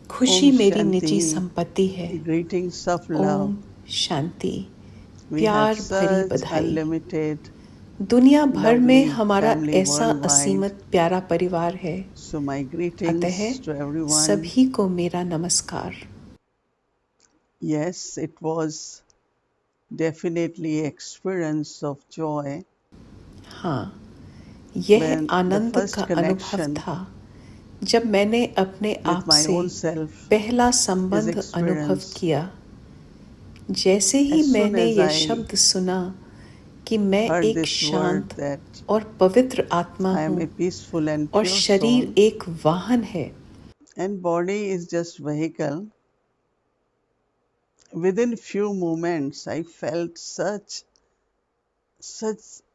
खुशी Om मेरी निजी Shanti, संपत्ति है। greetings of love. Om Shanti. We have प्यार भरी such बधाई। unlimited, दुनिया भर में lovely हमारा family ऐसा worldwide. असीमित प्यारा परिवार है। So my अतः greetings to everyone. सभी को मेरा नमस्कार। Yes, it was definitely experience of joy हाँ, यह when the आनंद first का अनुभव connection था जब मैंने अपने with आप my से own self पहला is संबंध अनुभव experienced. किया। जैसे ही As soon मैंने as ये I शब्द सुना कि मैं heard एक this word शांत that और पवित्र आत्मा I am हूँ a peaceful and और pure शरीर soul एक वाहन है and body is just vehicle, within few moments I felt such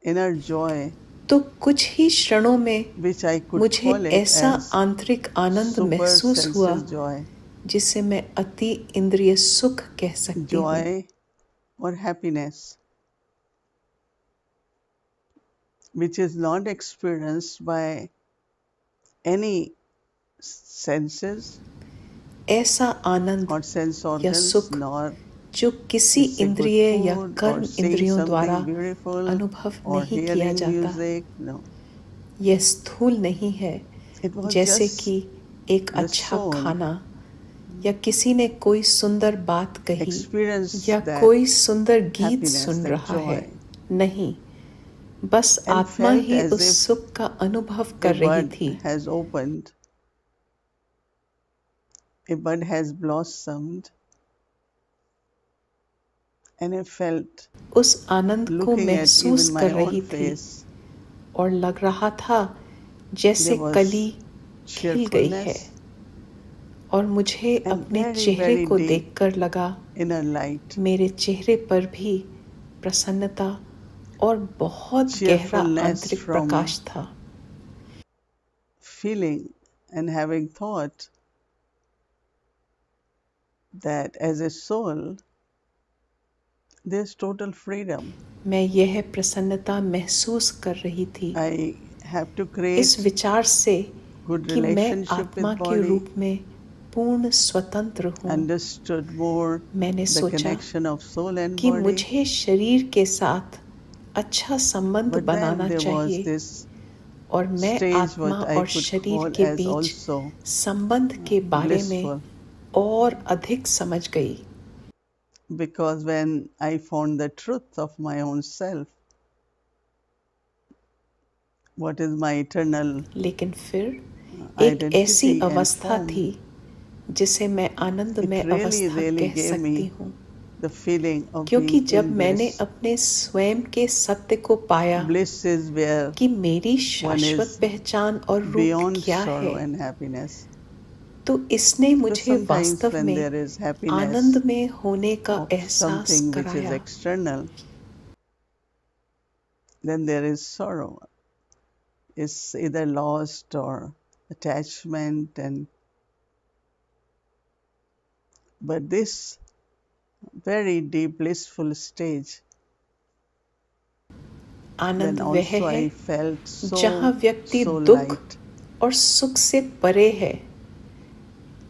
inner joy तो कुछ ही क्षणों में which I could मुझे call it ऐसा as आंतरिक आनंद super महसूस हुआ sensual joy, जिसे मैं अति इंद्रिय सुख कह सकती हूँ। joy or happiness which is not experienced by any senses ऐसा आनंद or sense या organs, सुख nor जो किसी is a good इंद्रिय या food or कर्म seeing इंद्रियों द्वारा something beautiful अनुभव or नहीं किया hearing जाता। music. No, यह स्थूल नहीं है, it was जैसे just कि एक the अच्छा soul खाना या किसी ने कोई सुंदर बात कही experience या that कोई सुंदर गीत happiness, सुन that रहा है। joy, नहीं, बस and आत्मा felt ही as उस if सुख का अनुभव a कर रही bud थी। has opened, a bud has blossomed, and I felt उस आनंद को looking at महसूस even my कर own रही थी face, और लग रहा था जैसे there was कली खिल गई है cheerfulness और मुझे and अपने very, चेहरे very को deep देखकर लगा inner light, मेरे चेहरे पर भी प्रसन्नता और बहुत गहरा cheerfulness आंतरिक from प्रकाश था। feeling and having thought that as a soul there's total freedom. मैं यह प्रसन्नता महसूस कर रही थी I have to इस create विचार से good कि मैं relationship आत्मा with के body, रूप में पूर्ण स्वतंत्र हूँ। understood more मैंने the सोचा connection of soul and कि body, मुझे शरीर के साथ अच्छा संबंध but then banana there was चाहिए this और मैं stage आत्मा what I और could शरीर call के as बीच also संबंध के बारे में blissful, और अधिक समझ गई। because when I found the truth of my own self, what is my eternal लेकिन फिर एक ऐसी identity and अवस्था थी form, जिसे मैं it आनंदमय really, अवस्था really कह gave सकती me हूँ the feeling of क्योंकि being जब in मैंने bliss. अपने स्वयं के सत्य को पाया Bliss is where कि मेरी one शाश्वत is पहचान और रूप beyond क्या sorrow है, and happiness. तो इसने Because मुझे sometimes वास्तव when में there is happiness आनंद में होने का of एहसास something which is कराया। external, then there is sorrow. It's either lost or attachment, and but this very deep blissful stage, Anand then वह also है I felt जहाँ व्यक्ति so दुख light. और सुख से परे है।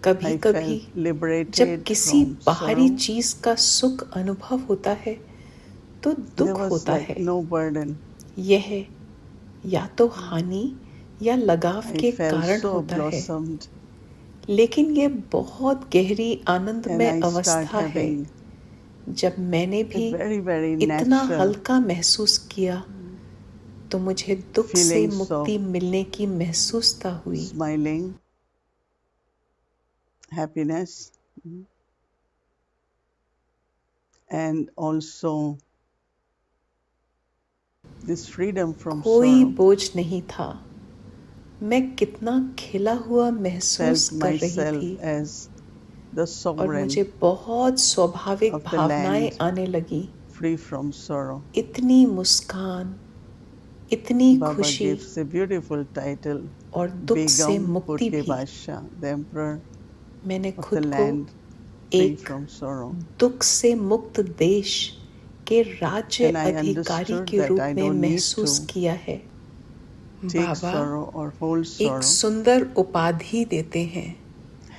कभी I कभी felt जब liberated किसी from बाहरी sorrow. चीज का सुख अनुभव होता है तो There दुख was होता like है। no burden. यह या तो हानि या लगाव I के felt कारण so होता है, blossomed, लेकिन यह बहुत गहरी and आनंदमय I start अवस्था है having जब मैंने a भी very, very इतना natural हल्का महसूस किया तो मुझे दुख से feelings of मुक्ति मिलने की महसूसता हुई। smiling, happiness, and also this freedom from कोई sorrow. बोझ नहीं था। मैं कितना खिला हुआ महसूस Felt कर रही myself थी as the और मुझे sovereign बहुत स्वाभाविक of the भावनाएं land, आने लगी। free from sorrow. इतनी मुस्कान, इतनी Baba खुशी gives a beautiful title, और दुख से Begum मुक्ति Purke भी। Basha, the emperor मैंने of the खुद को land, free एक from sorrow. दुख से मुक्त देश के राज्य And I अधिकारी understood के that रूप I में don't need महसूस to किया है। take Baba sorrow or hold एक sorrow. सुंदर उपाधि देते हैं,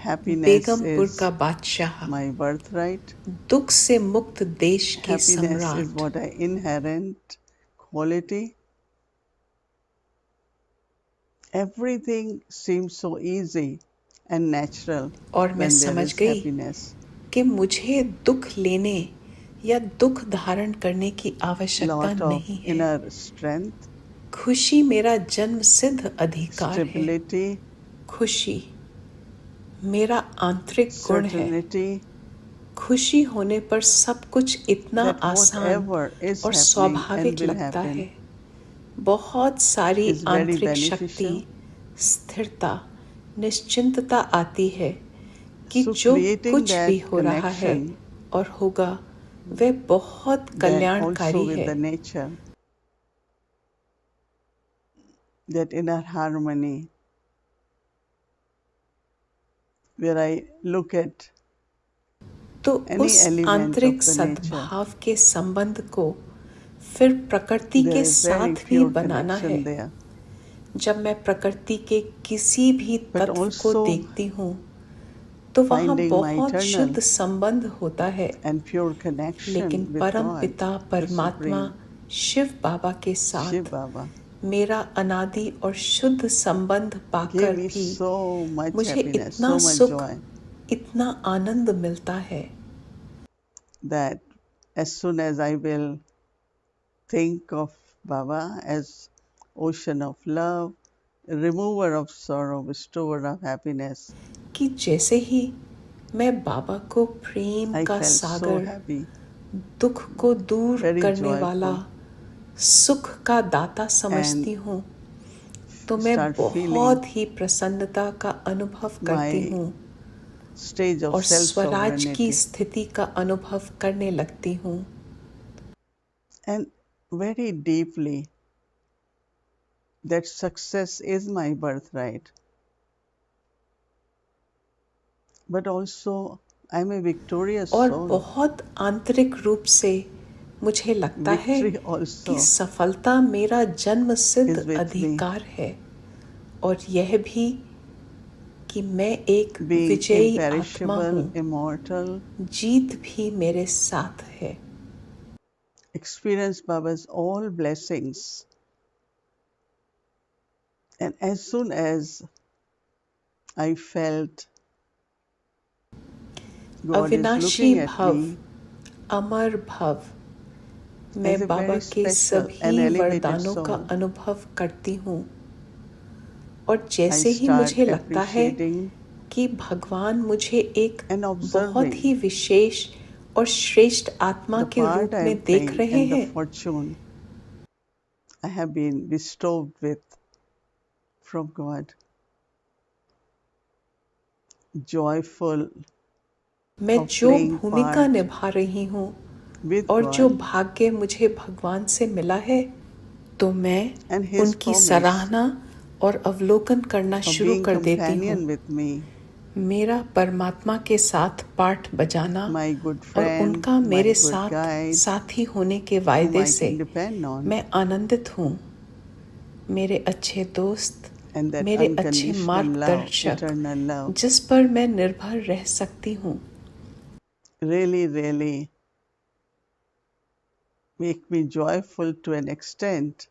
happiness बेगमपुर is का बादशाह, my birthright. दुख से मुक्त देश के Happiness is सम्राट, what I inherent quality. Everything seems so easy and natural और मैं when there समझ is गई happiness. कि मुझे दुख लेने या दुख धारण करने की आवश्यकता Lot of नहीं है। inner strength, खुशी मेरा जन्म सिद्ध अधिकार है। stability, खुशी मेरा आंतरिक गुण है। certainty खुशी होने पर सब कुछ इतना that आसान whatever is और happening स्वाभाविक and will लगता happen है। बहुत सारी is very आंतरिक शक्ति, beneficial. स्थिरता, निश्चिंतता आती है कि So जो creating कुछ भी that हो रहा है connection और होगा वह बहुत then कल्याणकारी also with है। the nature, that inner harmony, where I look at तो any उस element आंतरिक of the nature, सद्भाव के संबंध को फिर प्रकृति there के is very साथ भी pure बनाना है। connection there. जब मैं प्रकृति के किसी भी But तत्व को also देखती हूँ तो वहाँ finding my बहुत eternal शुद्ध संबंध होता है, and pure connection लेकिन with परम God, पिता the परमात्मा Supreme, शिव बाबा के Shiv साथ Baba, मेरा अनादि और शुद्ध संबंध पाकर gave me भी so much मुझे happiness, इतना so much सुख, joy, इतना आनंद मिलता है that as soon as I will think of Baba as ocean of love, remover of sorrow, bestower of happiness, कि जैसे ही मैं बाबा को प्रेम I का felt so सागर, happy, दुख को दूर very करने वाला, joyful, सुख का दाता समझती and हूँ तो मैं start feeling बहुत ही प्रसन्नता का अनुभव करती my हूँ stage of और स्वराज की self-sovereignty. स्थिति का अनुभव करने लगती हूँ। And very deeply, that success is my birthright. But also, I'm a victorious और soul. बहुत आंतरिक रूप से मुझे लगता है Victory कि also सफलता मेरा जन्म सिद्ध is with me. अधिकार है और यह भी कि मैं एक Being विजयी आत्मा imperishable, हूँ, immortal, जीत भी मेरे साथ है। experience Baba's all blessings. And as soon as I felt God is अविनाशी looking at भव, me अमर भव, मैं as a बाबा very के special and सभी elevated वरदानों का soul, अनुभव करती हूँ और I जैसे ही start मुझे लगता है appreciating कि भगवान मुझे एक and बहुत observing ही विशेष और श्रेष्ठ आत्मा the के part रूप I में am देख playing रहे and the हैं, fortune I have been bestowed with from God. Joyful मैं of जो playing भूमिका part निभा रही हूँ with और जो God भाग्य मुझे भगवान से मिला है, तो मैं and His उनकी promise सराहना और अवलोकन करना of शुरू being कर देती हूँ। companion with me, मेरा परमात्मा के साथ पाठ बजाना my good और friend, उनका my मेरे good साथ guide, साथी होने के whom वायदे I से can depend on, मैं आनंदित हूँ। मेरे अच्छे दोस्त, and that मेरे अच्छे unconditional love, मार्गदर्शक, eternal love, जिस पर मैं निर्भर रह सकती हूँ, really, really make me joyful to an extent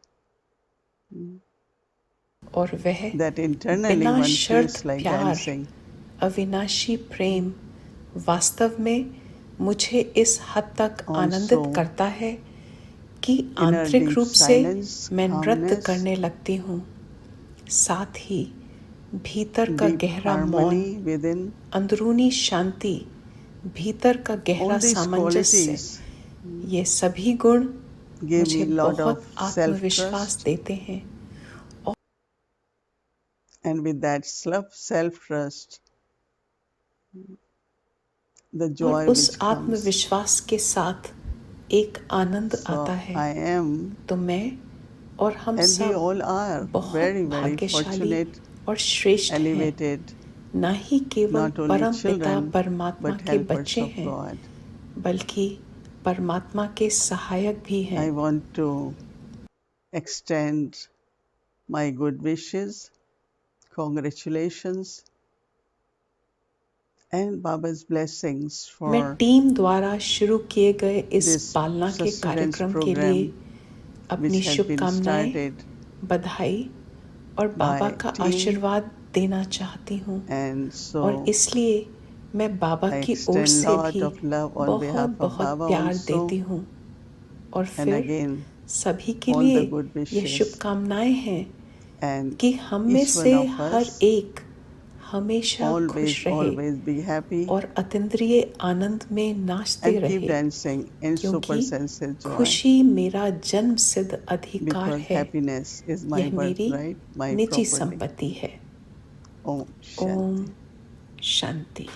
और वह that internally बिना one शर्त feels like प्यार, dancing. अविनाशी प्रेम वास्तव में मुझे इस हद तक आनंदित Also, करता है कि inner आंतरिक deep रूप से silence, मैं नृत्य calmness, करने लगती हूँ। साथ ही भीतर का deep गहरा मौन, harmony within, अंदरूनी शांति, भीतर का गहरा all these सामंजस्य, qualities ये सभी गुण give मुझे me a lot बहुत of आत्मविश्वास self-trust, देते हैं and with that self-trust, the और joy उस which comes. आत्मविश्वास के साथ एक आनंद आता So है। I am, तो मैं और हम and we सब all are बहुत very, very भाग्यशाली fortunate, और श्रेष्ठ हैं, elevated, न ही केवल not only परम पिता children, परमात्मा but के helpers बच्चे of हैं, God. बल्कि परमात्मा के सहायक भी हैं। I want to extend my good wishes, congratulations and Baba's blessings मैं for टीम द्वारा शुरू किए गए इस this पालना के sustenance कार्यक्रम के लिए program अपनी which has been शुभकामनाएं, started बधाई और बाबा by का team. आशीर्वाद देना चाहती हूँ। And और so इसलिए मैं बाबा I की ओर extend से lot भी of love on बहुत behalf of बहुत Baba प्यार also, देती हूँ। और and फिर again सभी के all लिए the good ये wishes, शुभकामनाएं हैं and कि हम में each one से of हर us एक हमेशा खुश रहे always be happy और अतीन्द्रिय आनंद में नाचते and keep रहे, dancing in super क्योंकि sensitive joy, खुशी मेरा जन्म सिद्ध अधिकार because है। happiness is my यह मेरी birthright, my निजी property. संपत्ति है। Om ओम Shanti. शांति।